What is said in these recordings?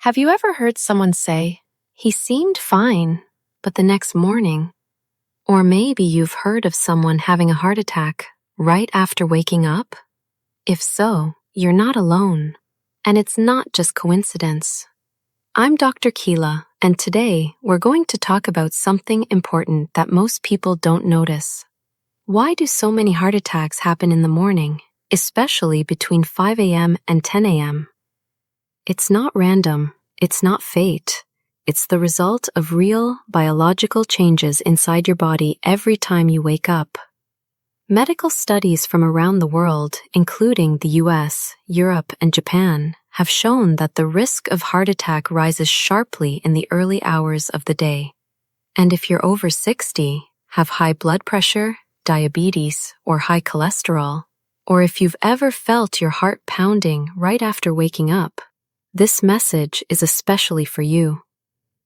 Have you ever heard someone say, "He seemed fine, but the next morning"? Or maybe you've heard of someone having a heart attack right after waking up? If so, you're not alone. And it's not just coincidence. I'm Dr. Kela, and today we're going to talk about something important that most people don't notice. Why do so many heart attacks happen in the morning, especially between 5 a.m. and 10 a.m.? It's not random, it's not fate. It's the result of real biological changes inside your body every time you wake up. Medical studies from around the world, including the US, Europe, and Japan, have shown that the risk of heart attack rises sharply in the early hours of the day. And if you're over 60, have high blood pressure, diabetes, or high cholesterol, or if you've ever felt your heart pounding right after waking up, this message is especially for you.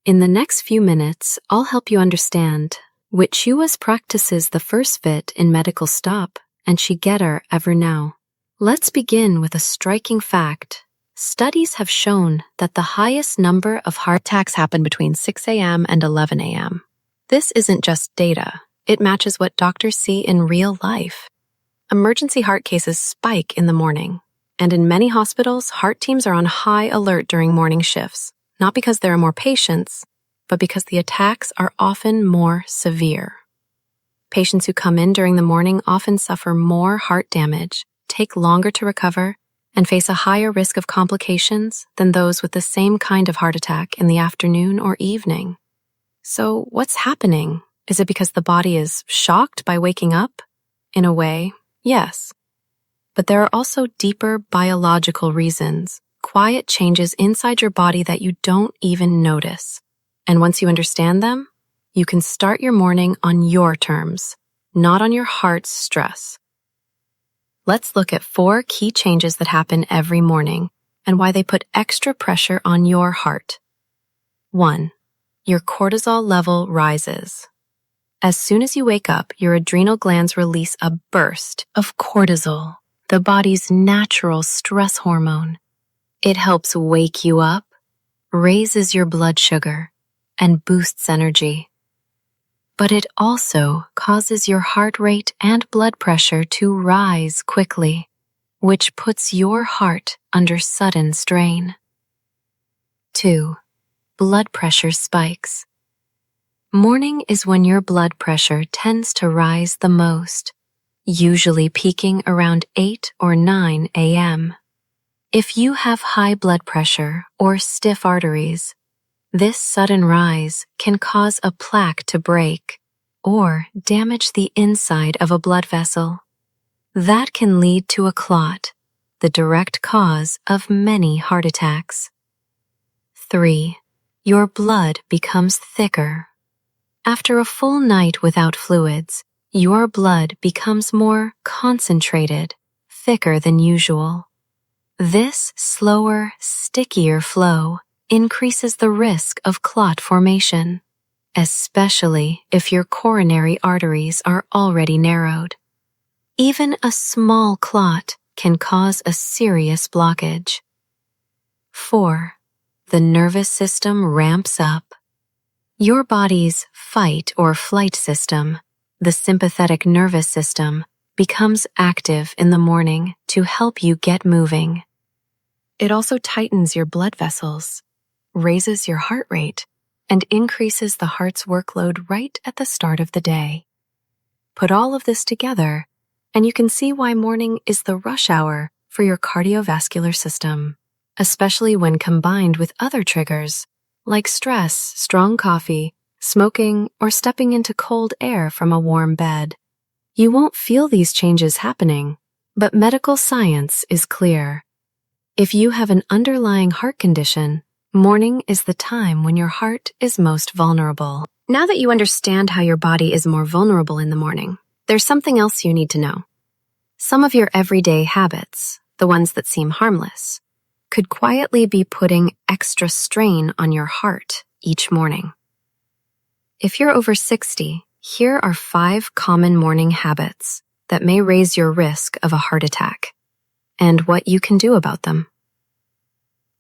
In the next few minutes, I'll help you understand which US practices the first fit in medical stop and Shigetter ever now. Let's begin with a striking fact. Studies have shown that the highest number of heart attacks happen between 6 a.m. and 11 a.m. This isn't just data. It matches what doctors see in real life. Emergency heart cases spike in the morning, and in many hospitals, heart teams are on high alert during morning shifts, not because there are more patients, but because the attacks are often more severe. Patients who come in during the morning often suffer more heart damage, take longer to recover, and face a higher risk of complications than those with the same kind of heart attack in the afternoon or evening. So what's happening? Is it because the body is shocked by waking up? In a way, yes. But there are also deeper biological reasons, quiet changes inside your body that you don't even notice. And once you understand them, you can start your morning on your terms, not on your heart's stress. Let's look at 4 key changes that happen every morning and why they put extra pressure on your heart. 1. Your cortisol level rises. As soon as you wake up, your adrenal glands release a burst of cortisol, the body's natural stress hormone. It helps wake you up, raises your blood sugar, and boosts energy. But it also causes your heart rate and blood pressure to rise quickly, which puts your heart under sudden strain. 2. Blood pressure spikes. Morning is when your blood pressure tends to rise the most, usually peaking around 8 or 9 a.m. If you have high blood pressure or stiff arteries, this sudden rise can cause a plaque to break or damage the inside of a blood vessel. That can lead to a clot, the direct cause of many heart attacks. 3. Your blood becomes thicker. After a full night without fluids, your blood becomes more concentrated, thicker than usual. This slower, stickier flow increases the risk of clot formation, especially if your coronary arteries are already narrowed. Even a small clot can cause a serious blockage. 4. The nervous system ramps up. Your body's fight or flight system, the sympathetic nervous system, becomes active in the morning to help you get moving. It also tightens your blood vessels, raises your heart rate, and increases the heart's workload right at the start of the day. Put all of this together, and you can see why morning is the rush hour for your cardiovascular system, especially when combined with other triggers like stress, strong coffee, smoking, or stepping into cold air from a warm bed. You won't feel these changes happening, but medical science is clear. If you have an underlying heart condition, morning is the time when your heart is most vulnerable. Now that you understand how your body is more vulnerable in the morning, there's something else you need to know. Some of your everyday habits, the ones that seem harmless, could quietly be putting extra strain on your heart each morning. If you're over 60, here are 5 common morning habits that may raise your risk of a heart attack, and what you can do about them.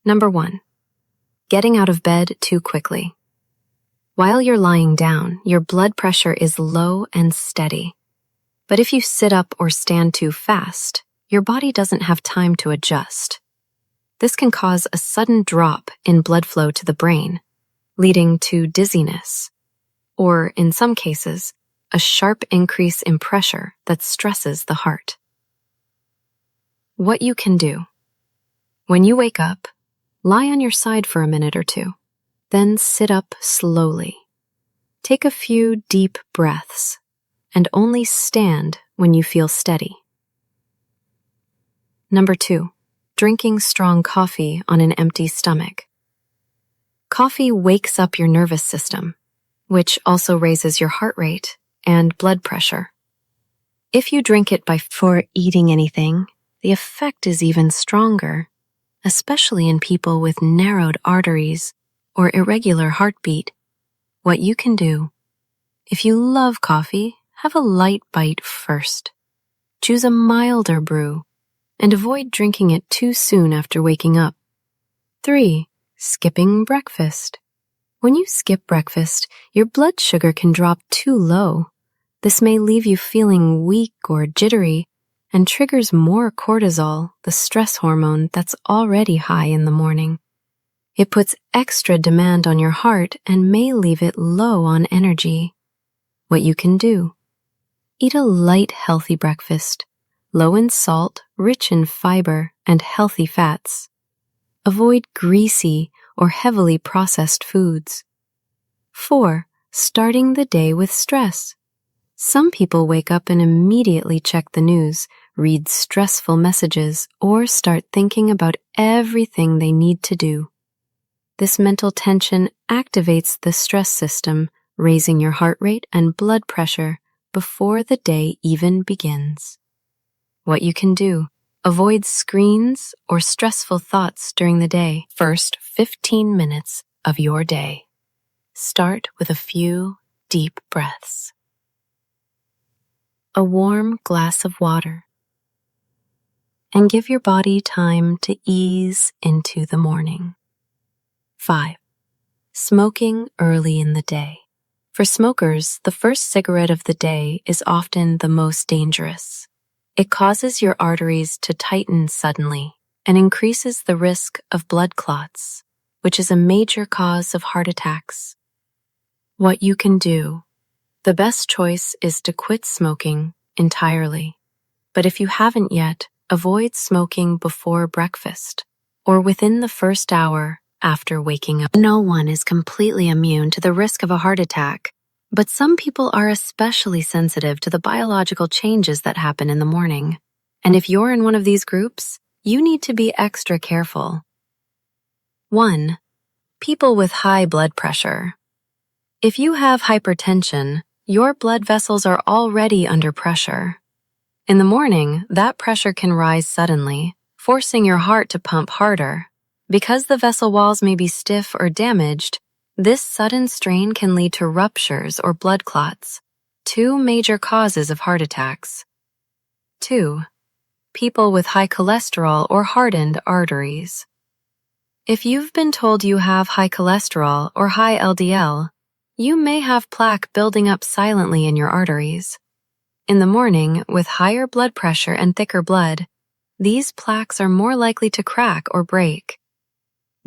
Number 1. getting out of bed too quickly. While you're lying down, your blood pressure is low and steady. But if you sit up or stand too fast, your body doesn't have time to adjust. This can cause a sudden drop in blood flow to the brain, leading to dizziness, or in some cases, a sharp increase in pressure that stresses the heart. What you can do. When you wake up, lie on your side for a minute or two, then sit up slowly. Take a few deep breaths, and only stand when you feel steady. Number 2, drinking strong coffee on an empty stomach. Coffee wakes up your nervous system, which also raises your heart rate and blood pressure. If you drink it before eating anything, the effect is even stronger, especially in people with narrowed arteries or irregular heartbeat. What you can do: if you love coffee, have a light bite first. Choose a milder brew and avoid drinking it too soon after waking up. 3, skipping breakfast. When you skip breakfast, your blood sugar can drop too low. This may leave you feeling weak or jittery and triggers more cortisol, the stress hormone that's already high in the morning. It puts extra demand on your heart and may leave it low on energy. What you can do: eat a light, healthy breakfast, low in salt, rich in fiber and healthy fats. Avoid greasy or heavily processed foods. 4, starting the day with stress. Some people wake up and immediately check the news, read stressful messages, or start thinking about everything they need to do. This mental tension activates the stress system, raising your heart rate and blood pressure before the day even begins. What you can do: avoid screens or stressful thoughts during the day. First 15 minutes of your day. Start with a few deep breaths. A warm glass of water. And give your body time to ease into the morning. 5, smoking early in the day. For smokers, the first cigarette of the day is often the most dangerous. It causes your arteries to tighten suddenly and increases the risk of blood clots, which is a major cause of heart attacks. What you can do: the best choice is to quit smoking entirely. But if you haven't yet, avoid smoking before breakfast or within the first hour after waking up. No one is completely immune to the risk of a heart attack, but some people are especially sensitive to the biological changes that happen in the morning. And if you're in one of these groups, you need to be extra careful. 1, people with high blood pressure. If you have hypertension, your blood vessels are already under pressure. In the morning, that pressure can rise suddenly, forcing your heart to pump harder. Because the vessel walls may be stiff or damaged, this sudden strain can lead to ruptures or blood clots, 2 major causes of heart attacks. 2, people with high cholesterol or hardened arteries. If you've been told you have high cholesterol or high LDL, you may have plaque building up silently in your arteries. In the morning, with higher blood pressure and thicker blood, these plaques are more likely to crack or break.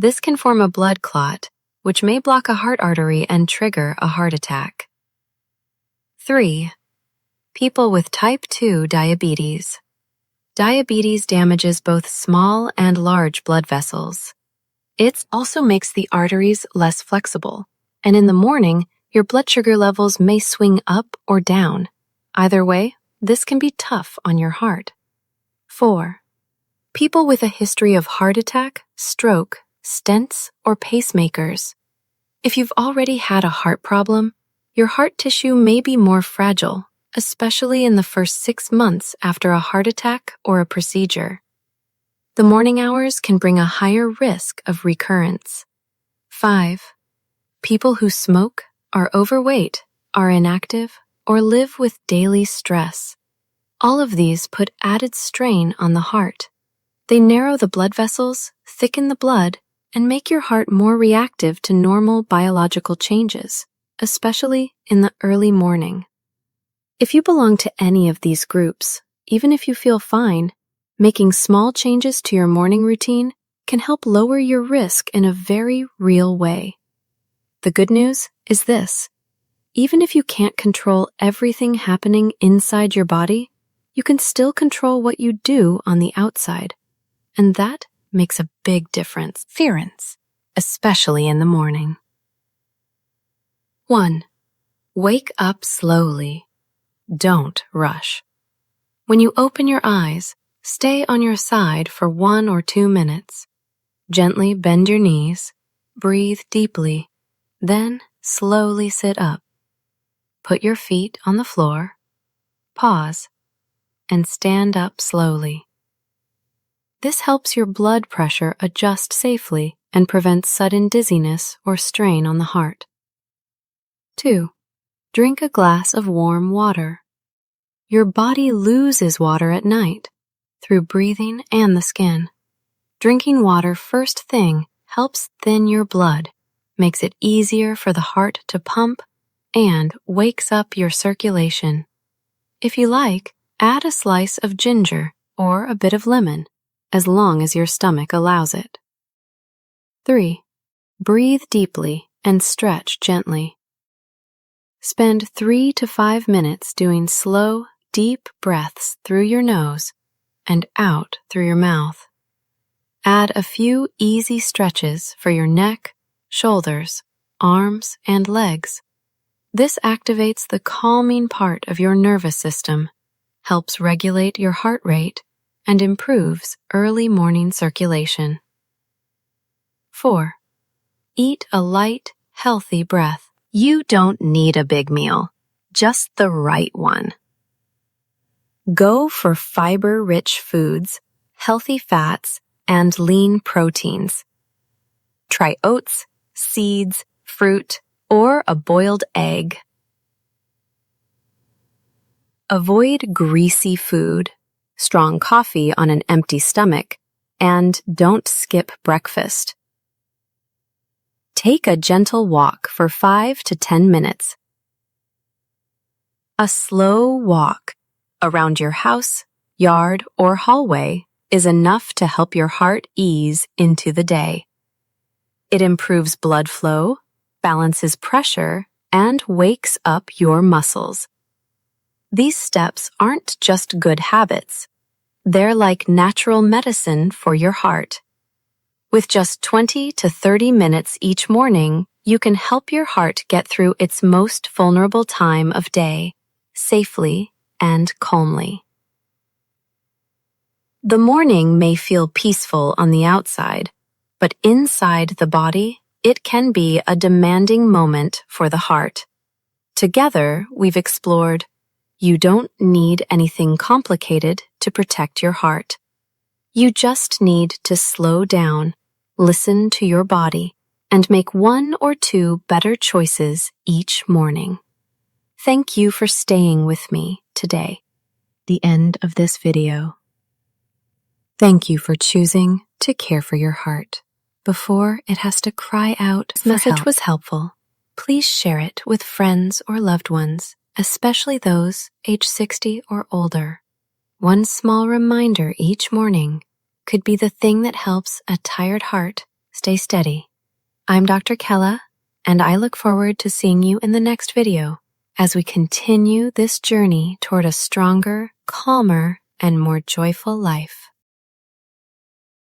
This can form a blood clot, which may block a heart artery and trigger a heart attack. 3, people with type 2 diabetes. Diabetes damages both small and large blood vessels. It also makes the arteries less flexible, and in the morning, your blood sugar levels may swing up or down. Either way, this can be tough on your heart. 4, people with a history of heart attack, stroke, stents, or pacemakers. If you've already had a heart problem, your heart tissue may be more fragile, especially in the first 6 months after a heart attack or a procedure. The morning hours can bring a higher risk of recurrence. 5, people who smoke, are overweight, are inactive, or live with daily stress. All of these put added strain on the heart. They narrow the blood vessels, thicken the blood, and make your heart more reactive to normal biological changes, especially in the early morning. If you belong to any of these groups, even if you feel fine, making small changes to your morning routine can help lower your risk in a very real way. The good news is this: even if you can't control everything happening inside your body, you can still control what you do on the outside. And that makes a big difference, especially in the morning. 1. Wake up slowly. Don't rush. When you open your eyes, stay on your side for 1 or 2 minutes. Gently bend your knees, breathe deeply, then slowly sit up. Put your feet on the floor, pause, and stand up slowly. This helps your blood pressure adjust safely and prevents sudden dizziness or strain on the heart. 2. Drink a glass of warm water. Your body loses water at night through breathing and the skin. Drinking water first thing helps thin your blood, makes it easier for the heart to pump, and wakes up your circulation. If you like, add a slice of ginger or a bit of lemon, as long as your stomach allows it. 3. Breathe deeply and stretch gently. Spend 3 to 5 minutes doing slow, deep breaths through your nose and out through your mouth. Add a few easy stretches for your neck, shoulders, arms, and legs. This activates the calming part of your nervous system, helps regulate your heart rate, and improves early morning circulation. 4. Eat a light, healthy breath. You don't need a big meal, just the right one. Go for fiber-rich foods, healthy fats, and lean proteins. Try oats, seeds, fruit, or a boiled egg. Avoid greasy food, strong coffee on an empty stomach, and don't skip breakfast. Take a gentle walk for 5 to 10 minutes. A slow walk around your house, yard, or hallway is enough to help your heart ease into the day. It improves blood flow, balances pressure, and wakes up your muscles. These steps aren't just good habits. They're like natural medicine for your heart. With just 20 to 30 minutes each morning, you can help your heart get through its most vulnerable time of day, safely and calmly. The morning may feel peaceful on the outside, but inside the body, it can be a demanding moment for the heart. Together, we've explored, you don't need anything complicated to protect your heart. You just need to slow down, listen to your body, and make 1 or 2 better choices each morning. Thank you for staying with me today. The end of this video. Thank you for choosing to care for your heart before it has to cry out for help. This message was helpful. Please share it with friends or loved ones, especially those age 60 or older. One small reminder each morning could be the thing that helps a tired heart stay steady. I'm Dr. Kela, and I look forward to seeing you in the next video as we continue this journey toward a stronger, calmer, and more joyful life.